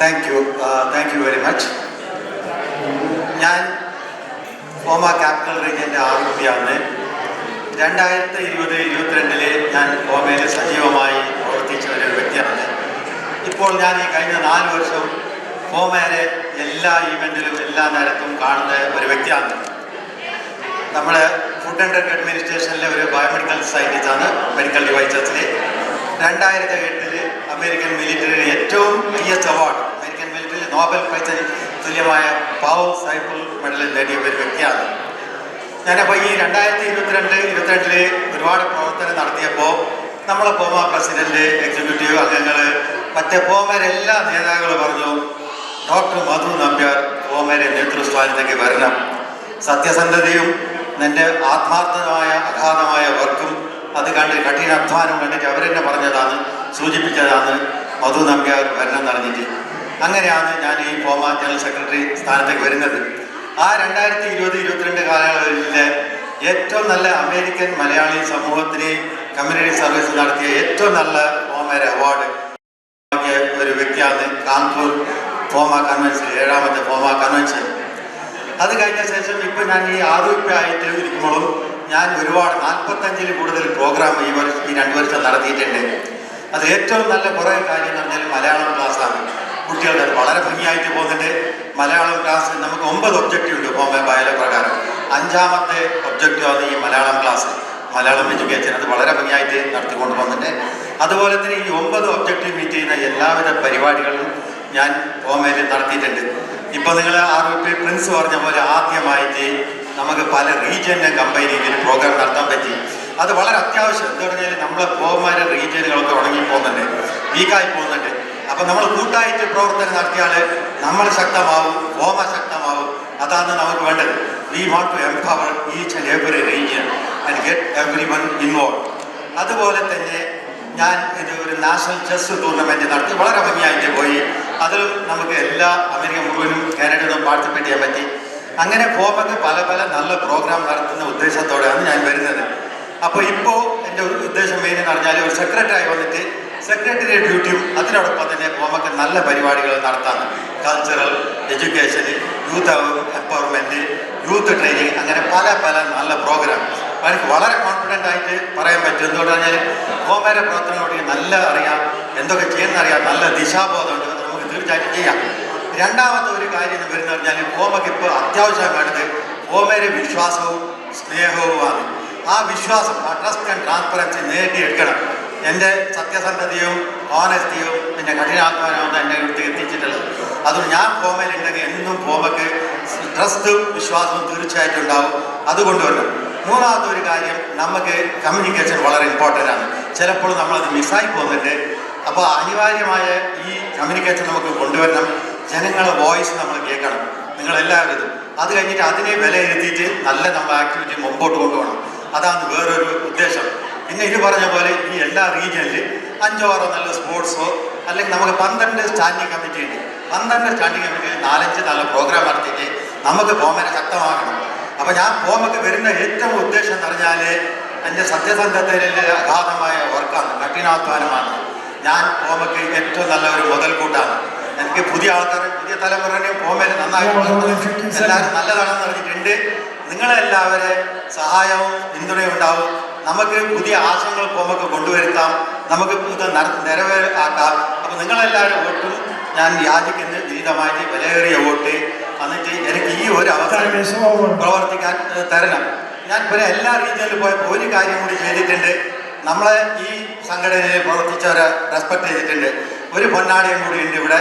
Thank you very much. ഞാൻ FOMAA capital റീജിയൻ്റെ ആരോഗ്യമാണ്. 2020-22 ഞാൻ ഫോമയിൽ സജീവമായി പ്രവർത്തിച്ച ഒരു വ്യക്തിയാണ്. ഇപ്പോൾ ഞാൻ ഈ കഴിഞ്ഞ 4 വർഷം ഫോമയിലെ എല്ലാ ഈവൻറ്റിലും എല്ലാ നേരത്തും കാണുന്ന ഒരു വ്യക്തിയാണ്. നമ്മുടെ ഫുഡ് ആൻഡ് ഡ്രഗ് അഡ്മിനിസ്ട്രേഷനിലെ ഒരു ബയോമെഡിക്കൽ സയൻറ്റിസ്റ്റാണ്. മെഡിക്കൽ ഡിവൈസസിൽ 2008 അമേരിക്കൻ മിലിറ്ററിയുടെ ഏറ്റവും ഹയസ്റ്റ് അവാർഡ്, അമേരിക്കൻ മിലിറ്ററിയിൽ നോബൽ പ്രൈസിന് തുല്യമായ പൗൾ സൈഫിൾ മെഡൽ നേടിയ ഒരു വ്യക്തിയാണ്. ഞാനപ്പോൾ ഈ 2022-23 ഒരുപാട് പ്രവർത്തനം നടത്തിയപ്പോൾ നമ്മളെ ഫോമ പ്രസിഡന്റ്, എക്സിക്യൂട്ടീവ് അംഗങ്ങൾ, മറ്റേ ഫോമയുടെ എല്ലാ നേതാക്കളും പറഞ്ഞു, ഡോക്ടർ മധു നമ്പ്യാർ ഫോമയുടെ നേതൃസ്ഥാനത്തേക്ക് വരണം. സത്യസന്ധതയും എൻ്റെ ആത്മാർത്ഥമായ അഗാധമായ വർക്കും അത് കണ്ട് കഠിനാധ്വാനം കണ്ടിട്ട് അവരെന്നെ പറഞ്ഞതാണ്, സൂചിപ്പിച്ചതാണ് മധു നമ്പ്യാർ വരണം നടന്നിട്ട്. അങ്ങനെയാണ് ഞാൻ ഈ ഫോമ ജനറൽ സെക്രട്ടറി സ്ഥാനത്തേക്ക് വരുന്നത്. ആ 2020-22 കാലയളവിലെ ഏറ്റവും നല്ല അമേരിക്കൻ മലയാളി സമൂഹത്തിന് കമ്മ്യൂണിറ്റി സർവീസ് നടത്തിയ ഏറ്റവും നല്ല ഫോമയുടെ അവാർഡ് ഒരു വ്യക്തിയാണ്. കാൺപൂർ ഫോമ കൺവെൻഷൻ, 7ാമത്തെ ഫോമ കൺവെൻഷൻ. അത് കഴിഞ്ഞ ശേഷം ഇപ്പം ഞാൻ ഈ ആരോഗ്യമായിട്ട് ഇരിക്കുമ്പോഴും ഞാൻ ഒരുപാട് 45-ൽ കൂടുതൽ പ്രോഗ്രാം ഈ 2 വർഷം നടത്തിയിട്ടുണ്ട്. അത് ഏറ്റവും നല്ല കുറേ കാര്യം എന്ന് പറഞ്ഞാൽ മലയാളം ക്ലാസ്സാണ്. കുട്ടികളുടെ വളരെ ഭംഗിയായിട്ട് പോകുന്നുണ്ട്. മലയാളം ക്ലാസ് നമുക്ക് 9 ഒബ്ജക്റ്റീവ് ഉണ്ട് ഫോമ ബയോല പ്രകാരം. 5ാമത്തെ ഒബ്ജക്റ്റീവാണ് ഈ മലയാളം ക്ലാസ്, മലയാളം എഡ്യൂക്കേഷൻ. അത് വളരെ ഭംഗിയായിട്ട് നടത്തിക്കൊണ്ട് പോകുന്നുണ്ട്. അതുപോലെ തന്നെ ഈ 9 ഒബ്ജക്റ്റീവ് മീറ്റ് ചെയ്യുന്ന എല്ലാവിധ പരിപാടികളും ഞാൻ ഫോമയിൽ നടത്തിയിട്ടുണ്ട്. ഇപ്പോൾ നിങ്ങൾ പ്രിൻസ് പറഞ്ഞ പോലെ ആദ്യമായിട്ട് നമുക്ക് പല റീജിയനെ കമ്പൈൻ ചെയ്തൊരു പ്രോഗ്രാം നടത്താൻ പറ്റി. അത് വളരെ അത്യാവശ്യം. എന്താ പറഞ്ഞാൽ നമ്മളെ ഫോമയുടെ റീജിയനുകളൊക്കെ ഉണങ്ങിപ്പോകുന്നുണ്ട്, വീക്കായി പോകുന്നുണ്ട്. അപ്പം നമ്മൾ കൂട്ടായിട്ട് പ്രവർത്തനം നടത്തിയാൽ നമ്മൾ ശക്തമാവും, ഫോമ ശക്തമാവും. അതാണ് നമുക്ക് വേണ്ടത്. We want to empower each and every region and get everyone involve. അതുപോലെ തന്നെ ഞാൻ ഇത് ഒരു നാഷണൽ ചെസ് ടൂർണമെൻറ്റ് നടത്തി, വളരെ ഭംഗിയായിട്ട് പോയി. അതിലും നമുക്ക് എല്ലാ അമേരിക്ക മുഴുവനും കാനഡയിലും പാർട്ടിസിപ്പേറ്റ് ചെയ്യാൻ പറ്റി. അങ്ങനെ ഫോമക്ക് പല പല നല്ല പ്രോഗ്രാം നടത്തുന്ന ഉദ്ദേശത്തോടെയാണ് ഞാൻ വരുന്നത്. അപ്പോൾ ഇപ്പോൾ എൻ്റെ ഒരു ഉദ്ദേശം മെയിൻ എന്ന് പറഞ്ഞാൽ ഒരു സെക്രട്ടറി വന്നിട്ട് സെക്രട്ടറി ഡ്യൂട്ടിയും അതിനോടൊപ്പം തന്നെ ഫോമക്ക് നല്ല പരിപാടികൾ നടത്താൻ, കൾച്ചറൽ, എഡ്യൂക്കേഷന്, യൂത്ത് എംപവർമെൻറ്റ്, യൂത്ത് ട്രെയിനിങ്, അങ്ങനെ പല പല നല്ല പ്രോഗ്രാം എനിക്ക് വളരെ കോൺഫിഡൻ്റ് ആയിട്ട് പറയാൻ പറ്റും. എന്തുകൊണ്ട് പറഞ്ഞാൽ ഫോമയുടെ പ്രവർത്തനങ്ങളോട് നല്ല അറിയാം, എന്തൊക്കെ ചെയ്യുന്നറിയാം, നല്ല ദിശാബോധമുണ്ട്. നമുക്ക് തീർച്ചയായിട്ടും ചെയ്യാം. 2ാമത്തെ ഒരു കാര്യം എന്ന് വരുന്നത് പറഞ്ഞാൽ ഫോമക്ക് ഇപ്പോൾ അത്യാവശ്യം വേണ്ടത് ഫോമയുടെ വിശ്വാസവും സ്നേഹവുമാണ്. ആ വിശ്വാസം, ആ ട്രസ്റ്റ് ആൻഡ് ട്രാൻസ്പെറൻസി നേടിയെടുക്കണം. എൻ്റെ സത്യസന്ധതയും ഓണസ്റ്റിയും പിന്നെ കഠിനാധ്വാനവും എന്നെ ഇവിടുത്തെ എത്തിച്ചിട്ടുള്ളത്. അതുകൊണ്ട് ഞാൻ ഫോമയിലുണ്ടെങ്കിൽ എന്നും ഫോമക്ക് ട്രസ്റ്റും വിശ്വാസവും തീർച്ചയായിട്ടും ഉണ്ടാവും. അതുകൊണ്ടുവരണം. 3ാമത്തെ ഒരു കാര്യം, നമുക്ക് കമ്മ്യൂണിക്കേഷൻ വളരെ ഇമ്പോർട്ടൻ്റ് ആണ്. ചിലപ്പോൾ നമ്മളത് മിസ്സായി പോകുന്നുണ്ട്. അപ്പോൾ അനിവാര്യമായ ഈ കമ്മ്യൂണിക്കേഷൻ നമുക്ക് കൊണ്ടുവരണം. ജനങ്ങളെ വോയിസ് നമ്മൾ കേൾക്കണം, നിങ്ങളെല്ലാവരും. അത് കഴിഞ്ഞിട്ട് അതിനെ വിലയിരുത്തിയിട്ട് നല്ല നമ്മൾ ആക്ടിവിറ്റി മുമ്പോട്ട് കൊണ്ടുപോകണം. അതാണ് വേറൊരു ഉദ്ദേശം. പിന്നെ ഇത് പറഞ്ഞ പോലെ ഈ എല്ലാ റീജിയനിൽ 5-6 നല്ല സ്പോർട്സോ അല്ലെങ്കിൽ നമുക്ക് 12 സ്റ്റാൻഡിങ് കമ്മിറ്റി ഉണ്ട്. 12 സ്റ്റാൻഡിങ് കമ്മിറ്റിയിൽ 4-5 നല്ല പ്രോഗ്രാം നടത്തിയിട്ട് നമുക്ക് ഫോമനെ ശക്തമാക്കണം. അപ്പോൾ ഞാൻ ഫോമക്ക് വരുന്ന ഏറ്റവും ഉദ്ദേശം എന്ന് പറഞ്ഞാൽ എൻ്റെ സത്യസന്ധതയിലെ അഗാധമായ വർക്കാണ്, കഠിനാധ്വാനമാണ്. ഞാൻ ഫോമക്ക് ഏറ്റവും നല്ല ഒരു മുതൽക്കൂട്ടാണ്. എനിക്ക് പുതിയ ആൾക്കാർ, പുതിയ തലമുറനെ ഫോമയിൽ നന്നായിട്ട് എല്ലാവരും നല്ലതാണെന്ന് പറഞ്ഞിട്ടുണ്ട്. നിങ്ങളെല്ലാവരെ സഹായവും പിന്തുണയും ഉണ്ടാവും. നമുക്ക് പുതിയ ആശയങ്ങൾ ഫോമൊക്കെ കൊണ്ടുവരുത്താം, നമുക്ക് ഇത് നിറവേറാക്കാം. അപ്പോൾ നിങ്ങളെല്ലാവരും വോട്ടും ഞാൻ യാചിക്കുന്ന വിഹിതമായിട്ട് വിലയേറിയ വോട്ട് എന്നിട്ട് എനിക്ക് ഈ ഒരു അവസരം പ്രവർത്തിക്കാൻ തരണം. ഞാൻ പിന്നെ എല്ലാ റീജിയനിലും പോയപ്പോൾ ഒരു കാര്യം കൂടി ചെയ്തിട്ടുണ്ട്. നമ്മളെ ഈ സംഘടനയിൽ പ്രവർത്തിച്ചവരെ റെസ്പെക്ട് ചെയ്തിട്ടുണ്ട്. ഒരു പൊന്നാടിയും കൂടി ഉണ്ട് ഇവിടെ.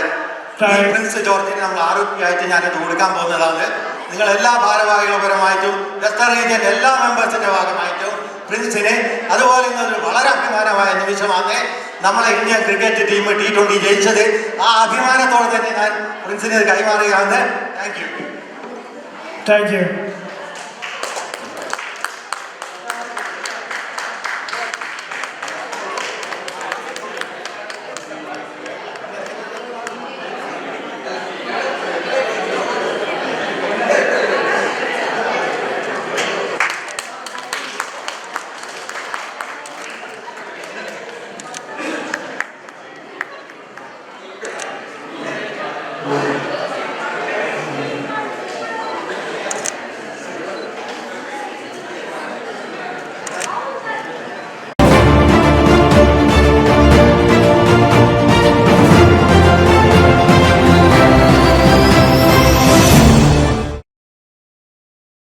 ഈ പ്രിൻസ് ജോർജിന് നമ്മൾ ആരോഗ്യമായിട്ട് ഞാനിത് കൊടുക്കാൻ പോകുന്നതാണ്. നിങ്ങളെല്ലാ ഭാരവാഹികളുപരമായിട്ടും വെസ്റ്റേൺ റീജിയൻ എല്ലാ മെമ്പേഴ്സിൻ്റെ ഭാഗമായിട്ടും പ്രിൻസിനെ, അതുപോലെ ഇന്നൊരു വളരെ അഭിമാനമായ നിമിഷമാണ് നമ്മളെ ഇന്ത്യൻ ക്രിക്കറ്റ് ടീം T20 ജയിച്ചത്. ആ അഭിമാനത്തോടെ തന്നെ ഞാൻ പ്രിൻസിനെ കൈമാറുകയാണ്. Thank you.